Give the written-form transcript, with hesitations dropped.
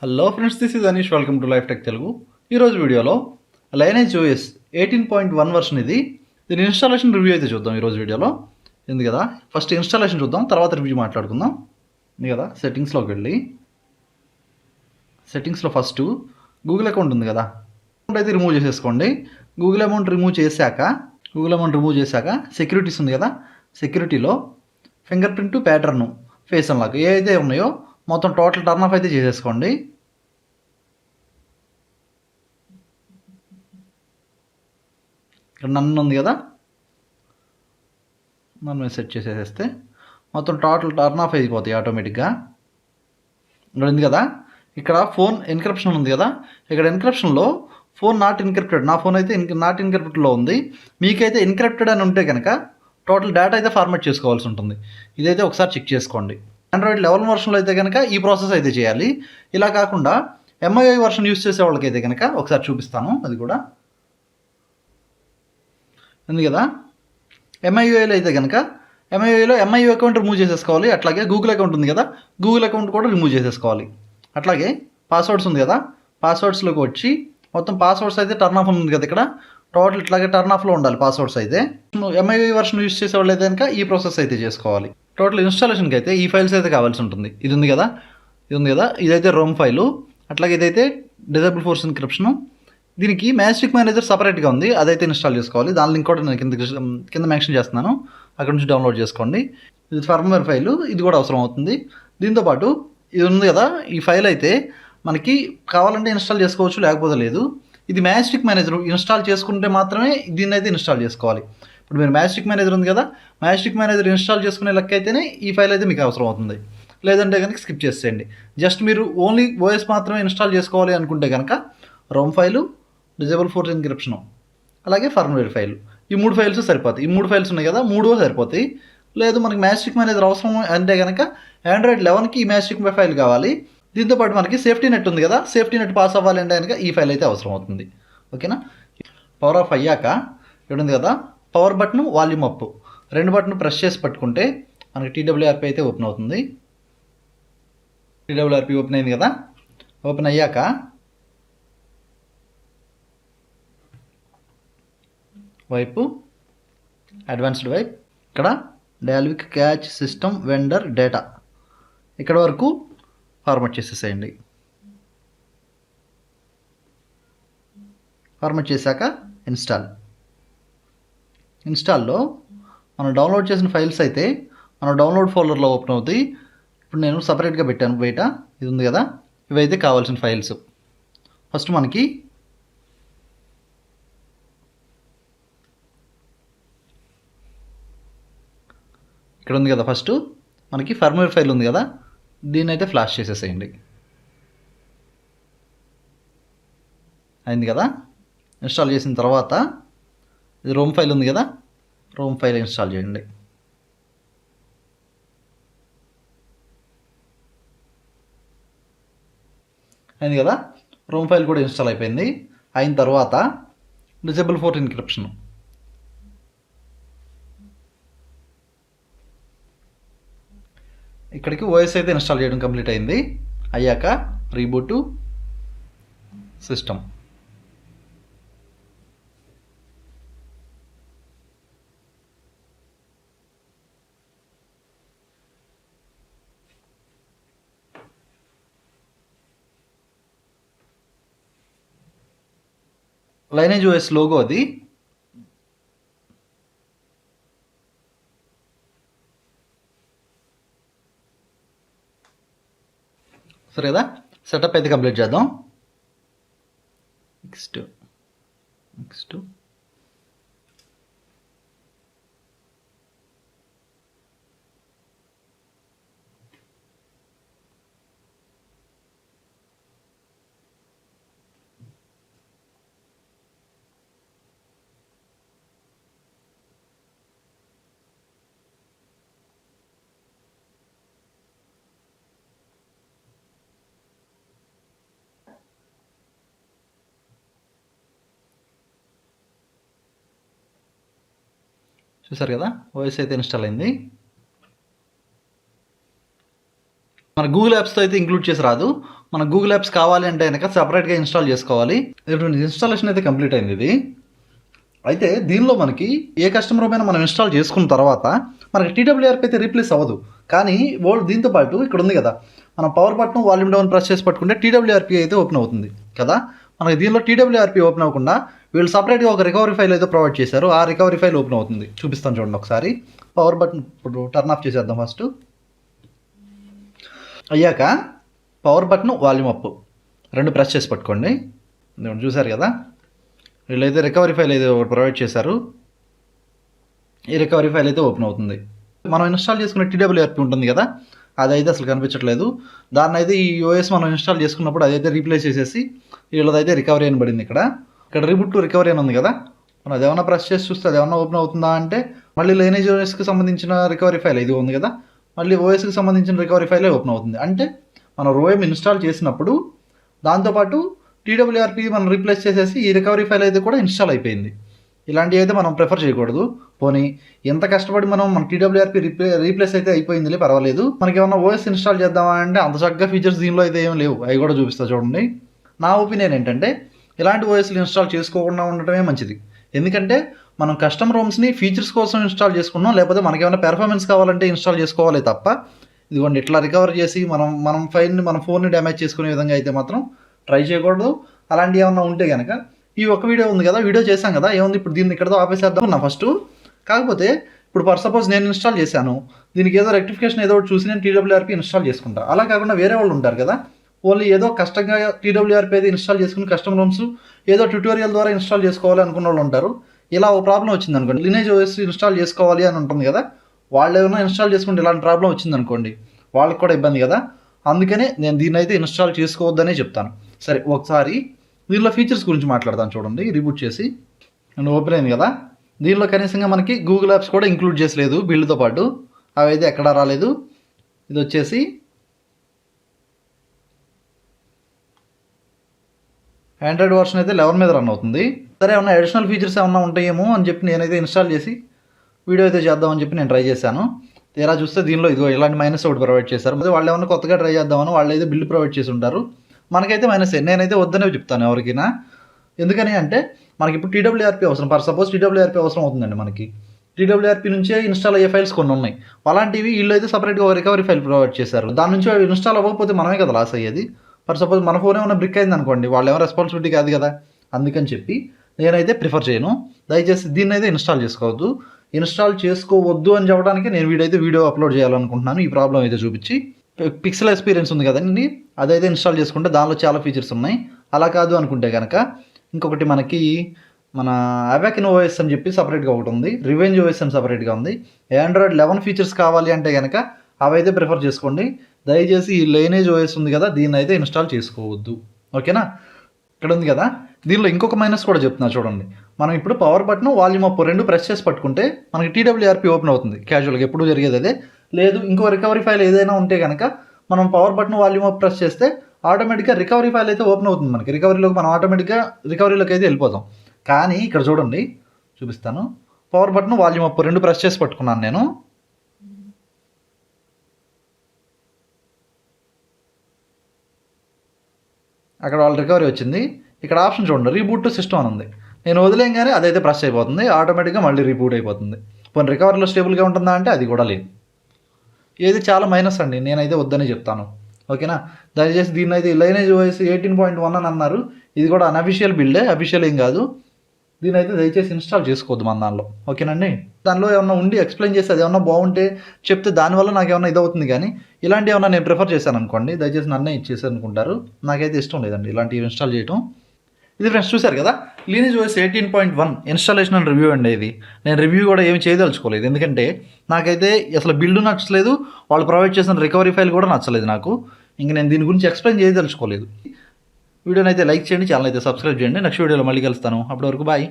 Hello friends, this is Anish. Welcome to life tech Telugu. ఈరోజు వీడియోలో lineage OS 18.1 version దీని installation review అయితే చూద్దాం ఈరోజు వీడియోలో. ఉంది కదా, ఫస్ట్ ఇన్స్టాలేషన్ చూద్దాం, తర్వాత రివ్యూ మాట్లాడుకుందాం. ఉంది కదా, సెట్టింగ్స్లోకి వెళ్ళి సెట్టింగ్స్లో ఫస్ట్ గూగుల్ అకౌంట్ ఉంది కదా, అకౌంట్ అయితే రిమూవ్ చేసేసుకోండి. గూగుల్ అకౌంట్ రిమూవ్ చేశాక సెక్యూరిటీస్ ఉంది కదా, సెక్యూరిటీలో finger print, pattern, face unlock ఏదైతే ఉన్నాయో మొత్తం టోటల్ టర్న్ ఆఫ్ అయితే చేసేసుకోండి. ఇక్కడ నన్ను ఉంది కదా, నన్ను సెట్ చేసేస్తే మొత్తం టోటల్ టర్న్ ఆఫ్ అయిపోతాయి ఆటోమేటిక్గా. ఇక్కడ ఉంది కదా, ఇక్కడ ఫోన్ ఎన్క్రిప్షన్ ఉంది కదా, ఇక్కడ ఎన్క్రిప్షన్లో ఫోన్ నాట్ ఎన్క్రిప్టెడ్, నా ఫోన్ అయితే నాట్ ఎన్క్రిప్టెడ్లో ఉంది. మీకైతే ఎన్క్రిప్టెడ్ అని ఉంటే కనుక టోటల్ డేటా అయితే ఫార్మాట్ చేసుకోవాల్సి ఉంటుంది. ఇదైతే ఒకసారి చెక్ చేసుకోండి. ఆండ్రాయిడ్ 11 వర్షన్లో అయితే కనుక ఈ ప్రాసెస్ అయితే చేయాలి. ఇలా కాకుండా ఎంఐఐ వర్షన్ యూస్ చేసే వాళ్ళకైతే కనుక ఒకసారి చూపిస్తాను. అది కూడా ఉంది కదా, ఎంఐఐలో అయితే కనుక ఎంఐఐలో ఎంఐఐ అకౌంట్ రిమూవ్ చేసేసుకోవాలి. అట్లాగే గూగుల్ అకౌంట్ ఉంది కదా, గూగుల్ అకౌంట్ కూడా రిమూవ్ చేసేసుకోవాలి. అట్లాగే పాస్వర్డ్స్ ఉంది కదా, పాస్వర్డ్స్లోకి వచ్చి మొత్తం పాస్వర్డ్స్ అయితే టర్న్ ఆఫ్ ఉంది కదా, ఇక్కడ టోటల్ ఇట్లాగే టర్న్ ఆఫ్లో ఉండాలి పాస్వర్డ్స్ అయితే. ఎంఐఐ వర్షన్ యూస్ చేసే వాళ్ళు అయితే కనుక ఈ ప్రాసెస్ అయితే చేసుకోవాలి. టోటల్ ఇన్స్టాలేషన్కి అయితే ఈ ఫైల్స్ అయితే కావాల్సి ఉంటుంది. ఇది ఉంది కదా, ఇదైతే రోమ్ ఫైలు. అట్లాగే ఇదైతే డిజేబుల్ ఫోర్స్ ఎన్క్రిప్షను. దీనికి మ్యాజిక్ మేనేజర్ సపరేట్గా ఉంది, అదైతే ఇన్స్టాల్ చేసుకోవాలి. దాని లింక్ కూడా నేను కింద మెన్షన్ చేస్తున్నాను, అక్కడ నుంచి డౌన్లోడ్ చేసుకోండి. ఇది ఫర్మ్వేర్ ఫైలు, ఇది కూడా అవసరం అవుతుంది. దీంతోపాటు ఇది ఉంది కదా, ఈ ఫైల్ అయితే మనకి కావాలంటే ఇన్స్టాల్ చేసుకోవచ్చు, లేకపోతే లేదు. ఇది మ్యాజిక్ మేనేజర్ ఇన్స్టాల్ చేసుకుంటే మాత్రమే దీన్ని అయితే ఇన్స్టాల్ చేసుకోవాలి. ఇప్పుడు మీరు మ్యాజిక్ మేనేజర్ ఉంది కదా, మ్యాజిక్ మేనేజర్ ఇన్స్టాల్ చేసుకునే లెక్క అయితేనే ఈ ఫైల్ అయితే మీకు అవసరం అవుతుంది. లేదంటే కనుక స్కిప్ చేసేయండి. జస్ట్ మీరు ఓన్లీ ఓఎస్ మాత్రమే ఇన్స్టాల్ చేసుకోవాలి అనుకుంటే కనుక రోమ్ ఫైలు, డిజేబుల్ ఫోర్స్ ఎన్క్రిప్షను, అలాగే ఫర్మ్వేర్ ఫైలు, ఈ 3 ఫైల్స్ సరిపోతాయి. ఈ 3 ఫైల్స్ ఉన్నాయి కదా, 3 సరిపోతాయి. లేదు మనకి మ్యాజిక్ మేనేజర్ అవసరం అంటే కనుక ఆండ్రాయిడ్ 11కి ఈ మ్యాజిక్ ఫైల్ కావాలి. దీంతోపాటు మనకి సేఫ్టీ నెట్ ఉంది కదా, సేఫ్టీ నెట్ పాస్ అవ్వాలి అంటే కనుక ఈ ఫైల్ అయితే అవసరం అవుతుంది. ఓకేనా. పవర్ ఆఫ్ అయ్యాక ఇక్కడ ఉంది కదా, power button, volume up 2 button press చేసి పట్టుకుంటే మనకి టీడబ్ల్యూఆర్పీ అయితే ఓపెన్ అవుతుంది. టీడబ్ల్యూఆర్పీ ఓపెన్ అయింది కదా, ఓపెన్ అయ్యాక వైపు అడ్వాన్స్డ్ వైప్, ఇక్కడ డాల్విక్ క్యాచ్ సిస్టమ్ వెండర్ డేటా ఇక్కడ వరకు ఫార్మాట్ చేసేసేయండి. ఫార్మాట్ చేశాక ఇన్స్టాల్లో మనం డౌన్లోడ్ చేసిన ఫైల్స్ అయితే మన డౌన్లోడ్ ఫోల్డర్లో ఓపెన్ అవుతాయి. ఇప్పుడు నేను సపరేట్గా పెట్టాను బయట, ఇది ఉంది కదా, ఇవైతే కావాల్సిన ఫైల్స్. ఫస్ట్ మనకి ఇక్కడ ఉంది కదా, ఫస్ట్ మనకి ఫర్మ్వేర్ ఫైల్ ఉంది కదా, దీన్ని అయితే ఫ్లాష్ చేసేసేయండి. అయింది కదా. ఇన్స్టాల్ చేసిన తర్వాత ఇది రోమ్ ఫైల్ ఉంది కదా, రోమ్ ఫైల్ ఇన్స్టాల్ చేయండి. అయింది కదా, రోమ్ ఫైల్ కూడా ఇన్స్టాల్ అయిపోయింది. అయిన తర్వాత డిజేబుల్ ఫోర్స్ ఎన్క్రిప్షన్, ఇక్కడికి ఓఎస్ అయితే ఇన్స్టాల్ చేయడం కంప్లీట్ అయింది. అయ్యాక reboot system, lineage OS logo అది. సరే కదా, సెటప్ అయితే కంప్లీట్ చేద్దాం. నెక్స్ట్ చూసారు కదా, ఓఎస్ అయితే ఇన్స్టాల్ అయింది. మన గూగుల్ యాప్స్తో అయితే ఇంక్లూడ్ చేసి రాదు, మన గూగుల్ యాప్స్ కావాలి అంటే కనుక సపరేట్గా ఇన్స్టాల్ చేసుకోవాలి. ఇన్స్టాలేషన్ అయితే కంప్లీట్ అయింది ఇది. అయితే దీనిలో మనకి ఏ కస్టమర్ అయినా మనం ఇన్స్టాల్ చేసుకున్న తర్వాత మనకి టీడబ్ల్యూఆర్పీ అయితే రీప్లేస్ అవ్వదు. కానీ దీంతో పాటు ఇక్కడ ఉంది కదా, మనం power button volume down press చేసి పట్టుకుంటే టీడబ్ల్యూఆర్పీ అయితే ఓపెన్ అవుతుంది కదా. మనకి దీనిలో టీడబ్ల్యూఆర్పీ ఓపెన్ అవ్వకుండా వీళ్ళు సపరేట్గా ఒక రికవరీ ఫైల్ అయితే ప్రొవైడ్ చేశారు. ఆ రికవరీ ఫైల్ ఓపెన్ అవుతుంది. చూపిస్తాను చూడండి ఒకసారి. పవర్ బటన్ ఇప్పుడు టర్న్ ఆఫ్ చేసేద్దాం. ఫస్ట్ అయ్యాక పవర్ బటన్ వాల్యూమ్ అప్ రెండు ప్రెస్ చేసి పట్టుకోండి. చూసారు కదా, వీళ్ళైతే రికవరీ ఫైల్ అయితే ప్రొవైడ్ చేశారు. ఈ రికవరీ ఫైల్ అయితే ఓపెన్ అవుతుంది. మనం ఇన్స్టాల్ చేసుకున్న టీడబ్ల్యూఆర్పీ ఉంటుంది కదా, అదైతే అసలు కనిపించట్లేదు. దాన్ని అయితే ఈ ఓఎస్ మనం ఇన్స్టాల్ చేసుకున్నప్పుడు అదైతే రీప్లేస్ చేసేసి వీళ్ళదైతే రికవరీ అని పడింది. ఇక్కడ రీబూట్ టు రికవరీ అని ఉంది కదా, మనం అదేమన్నా ప్రెస్ చేసి చూస్తే అది ఏమన్నా ఓపెన్ అవుతుందా అంటే మళ్ళీ లైనేజ్ ఓఎస్కి సంబంధించిన రికవరీ ఫైల్ ఇది ఉంది కదా, మళ్ళీ ఓఎస్కి సంబంధించిన రికవరీ ఫైలే ఓపెన్ అవుతుంది. అంటే మనం రోఎం ఇన్స్టాల్ చేసినప్పుడు దాంతోపాటు టీడబ్ల్యూఆర్పీ మనం రీప్లేస్ చేసేసి ఈ రికవరీ ఫైల్ అయితే కూడా ఇన్స్టాల్ అయిపోయింది. ఇలాంటివి అయితే మనం ప్రిఫర్ చేయకూడదు. పోనీ ఎంత కష్టపడి మన టీడబ్ల్యూఆర్పీ రీప్లేస్ అయితే అయిపోయిందిలే, పర్వాలేదు. మనకి ఏమన్నా ఓఎస్ ఇన్స్టాల్ చేద్దామా అంటే అంత చక్కగా ఫీచర్స్ దీనిలో అయితే ఏం లేవు. అవి కూడా చూపిస్తా చూడండి. నా ఒపీనియన్ ఏంటంటే ఇలాంటి ఓఎస్లు ఇన్స్టాల్ చేసుకోకుండా ఉండటమే మంచిది. ఎందుకంటే మనం కస్టమ్ రోమ్స్ని ఫీచర్స్ కోసం ఇన్స్టాల్ చేసుకున్నాం, లేకపోతే మనకేమైనా పెర్ఫార్మెన్స్ కావాలంటే ఇన్స్టాల్ చేసుకోవాలి తప్ప ఇదిగోండి ఇట్లా రికవర్ చేసి మనం ఫైల్ని మన ఫోన్ని డ్యామేజ్ చేసుకునే విధంగా అయితే మాత్రం ట్రై చేయకూడదు. అలాంటివి ఏమన్నా ఉంటే కనుక ఈ ఒక వీడియో ఉంది కదా, వీడియో చేశాం కదా, ఏముంది ఇప్పుడు దీన్ని ఇక్కడతో ఆపేసేద్దాం నా ఫస్ట్. కాకపోతే ఇప్పుడు ఫర్ సపోజ్ నేను ఇన్స్టాల్ చేశాను, దీనికి ఏదో రెక్టిఫికేషన్ ఏదో ఒకటి చూసి నేను టీడబ్ల్యూఆర్పీ ఇన్స్టాల్ చేసుకుంటా. అలా కాకుండా వేరే వాళ్ళు ఉంటారు కదా, ఓన్లీ ఏదో కష్టంగా టీడబ్ల్యూఆర్పీ అయితే ఇన్స్టాల్ చేసుకుని కస్టమ్ రూమ్స్ ఏదో ట్యూటోరియల్ ద్వారా ఇన్స్టాల్ చేసుకోవాలి అనుకున్న వాళ్ళు ఉంటారు. ఇలా ఒక ప్రాబ్లం వచ్చింది అనుకోండి, లినేజ్ ఓఎస్ ఇన్స్టాల్ చేసుకోవాలి అని ఉంటుంది కదా, వాళ్ళు ఏమైనా ఇన్స్టాల్ చేసుకుంటే ఇలాంటి ప్రాబ్లం వచ్చింది అనుకోండి, వాళ్ళకి కూడా ఇబ్బంది కదా. అందుకనే నేను దీన్ని అయితే ఇన్స్టాల్ చేసుకోవద్దనే చెప్తాను. సరే, ఒకసారి దీనిలో ఫీచర్స్ గురించి మాట్లాడతాను చూడండి. రీబూట్ చేసి నేను ఓపెన్ అయింది కదా, దీనిలో కనీసంగా మనకి గూగుల్ యాప్స్ కూడా ఇంక్లూడ్ చేసలేదు బిల్డ్తో పాటు, అవి అయితే ఎక్కడా రాలేదు. ఇది వచ్చేసి ఆండ్రాయిడ్ వర్షన్ అయితే 11 మీద రన్ అవుతుంది. సరే, ఏమన్నా అడిషనల్ ఫీచర్స్ ఏమన్నా ఉంటాయేమో అని చెప్పి నేనైతే ఇన్స్టాల్ చేసి వీడియో అయితే చేద్దామని చెప్పి నేను ట్రై చేశాను. తీరా చూస్తే దీనిలో ఇదిగో ఇలాంటి మైనస్ ఒకటి ప్రొవైడ్ చేశారు. అదే వాళ్ళు ఏమన్నా కొత్తగా ట్రై చేద్దామని వాళ్ళు అయితే బిల్డ్ ప్రొవైడ్ చేసి ఉంటారు. మనకైతే మైనస్. నేనైతే వద్దనే చెప్తాను ఎవరికైనా. ఎందుకని అంటే మనకి ఇప్పుడు టీడబ్ల్యూఆర్పీ అవసరం. ఫర్ సపోజ్ టీడబ్ల్యూఆర్పీ అవసరం అవుతుందండి మనకి. టీడబ్ల్యూఆర్పీ నుంచే ఇన్స్టాల్ అయ్యే ఫైల్స్ కొన్ని ఉన్నాయి. అలాంటివి వీళ్ళు అయితే సపరేట్గా ఒక రికవరీ ఫైల్ ప్రొవైడ్ చేశారు. దాని నుంచి ఇన్స్టాల్ అవ్వకపోతే మనమే కదా లాస్ అయ్యేది. ఫర్ సపోజ్ మన ఫోన్ ఏమైనా బ్రిక్ అయింది అనుకోండి, వాళ్ళు ఏమైనా రెస్పాన్సిబిలిటీ కాదు కదా. అందుకని చెప్పి నేనైతే ప్రిఫర్ చేయను. దయచేసి దీన్ని అయితే ఇన్స్టాల్ చేసుకోవద్దు అని చెప్పడానికి నేను వీడియో అప్లోడ్ చేయాలనుకుంటున్నాను. ఈ ప్రాబ్లం అయితే చూపించి పిక్సెల్ ఎక్స్పీరియన్స్ ఉంది కదండి, అదైతే ఇన్స్టాల్ చేసుకుంటే దానిలో చాలా ఫీచర్స్ ఉన్నాయి. అలా కాదు అనుకుంటే కనుక ఇంకొకటి మనకి మన అవాకిన్ ఓఎస్ అని చెప్పి సపరేట్గా ఒకటి ఉంది, రివెంజ్ ఓఎస్ అని సపరేట్గా ఉంది. ఆండ్రాయిడ్ 11 ఫీచర్స్ కావాలి అంటే కనుక అవైతే ప్రిఫర్ చేసుకోండి. దయచేసి ఈ లైనేజ్ ఓఎస్ ఉంది కదా, దీన్ని అయితే ఇన్స్టాల్ చేసుకోవద్దు. ఓకేనా? ఇక్కడ ఉంది కదా, దీనిలో ఇంకొక మైనస్ కూడా చెప్తున్నా చూడండి. మనం ఇప్పుడు పవర్ బటన్ వాల్యూమ్ అప్ రెండు ప్రెస్ చేసి పట్టుకుంటే మనకి టీడబ్ల్యూఆర్పీ ఓపెన్ అవుతుంది క్యాజువల్గా, ఎప్పుడు జరిగేది అదే. లేదు ఇంకో రికవరీ ఫైల్ ఏదైనా ఉంటే కనుక మనం power button volume up press చేస్తే ఆటోమేటిక్గా రికవరీ ఫైల్ అయితే ఓపెన్ అవుతుంది మనకి. రికవరీలోకి మనం ఆటోమేటిక్గా రికవరీలోకి అయితే వెళ్ళిపోతాం. కానీ ఇక్కడ చూడండి, చూపిస్తాను. పవర్ బటన్ వాల్యూమ్ అప్ రెండు ప్రెస్ చేసి పట్టుకున్నాను నేను. అక్కడ వాళ్ళ రికవరీ వచ్చింది. ఇక్కడ ఆప్షన్ చూడండి, రీబూట్ టు సిస్టమ్ అని ఉంది. నేను వదిలేయంగానే అదైతే ప్రెస్ అయిపోతుంది, ఆటోమేటిక్గా మళ్ళీ రీబూట్ అయిపోతుంది. పోనీ రికవరీలో స్టేబుల్గా ఉంటుందా అంటే అది కూడా లేదు. ఏది చాలా మైనస్ అండి, నేనైతే వద్దని చెప్తాను. ఓకేనా? దయచేసి దీన్ని అయితే లైనేజ్ ఓఎస్ 18.1 అని అన్నారు. ఇది కూడా అన్అఫిషియల్ బిల్డే, అఫిషియల్ ఏం కాదు. దీని అయితే దయచేసి ఇన్స్టాల్ చేసుకోవద్దు మన దానిలో. ఓకేనండి? దానిలో ఏమన్నా ఉండి ఎక్స్ప్లెయిన్ చేస్తే అది ఏమన్నా బాగుంటే చెప్తే దానివల్ల నాకు ఏమన్నా ఇదవుతుంది. కానీ ఇలాంటి ఏమన్నా నేను ప్రిఫర్ చేశాను అనుకోండి, దయచేసి నన్నే ఇచ్చేసి అనుకుంటారు. నాకైతే ఇష్టం లేదండి ఇలాంటివి ఇన్స్టాల్ చేయటం. ఇది ఫ్రెండ్స్ చూశారు కదా, lineage OS 18.1 installation and review అండి. ఇది నేను రివ్యూ కూడా ఏమి చేయదలుచుకోలేదు, ఎందుకంటే నాకైతే అసలు బిల్డ్ నచ్చలేదు, వాళ్ళు ప్రొవైడ్ చేసిన రికవరీ ఫైల్ కూడా నచ్చలేదు నాకు. ఇంక నేను దీని గురించి ఎక్స్ప్లెయిన్ చేయదలుచుకోలేదు. వీడియోని అయితే లైక్ చేయండి, ఛానల్ అయితే సబ్స్క్రైబ్ చేయండి. నెక్స్ట్ వీడియోలో మళ్ళీ కలుస్తాను. అప్పటి వరకు బాయ్.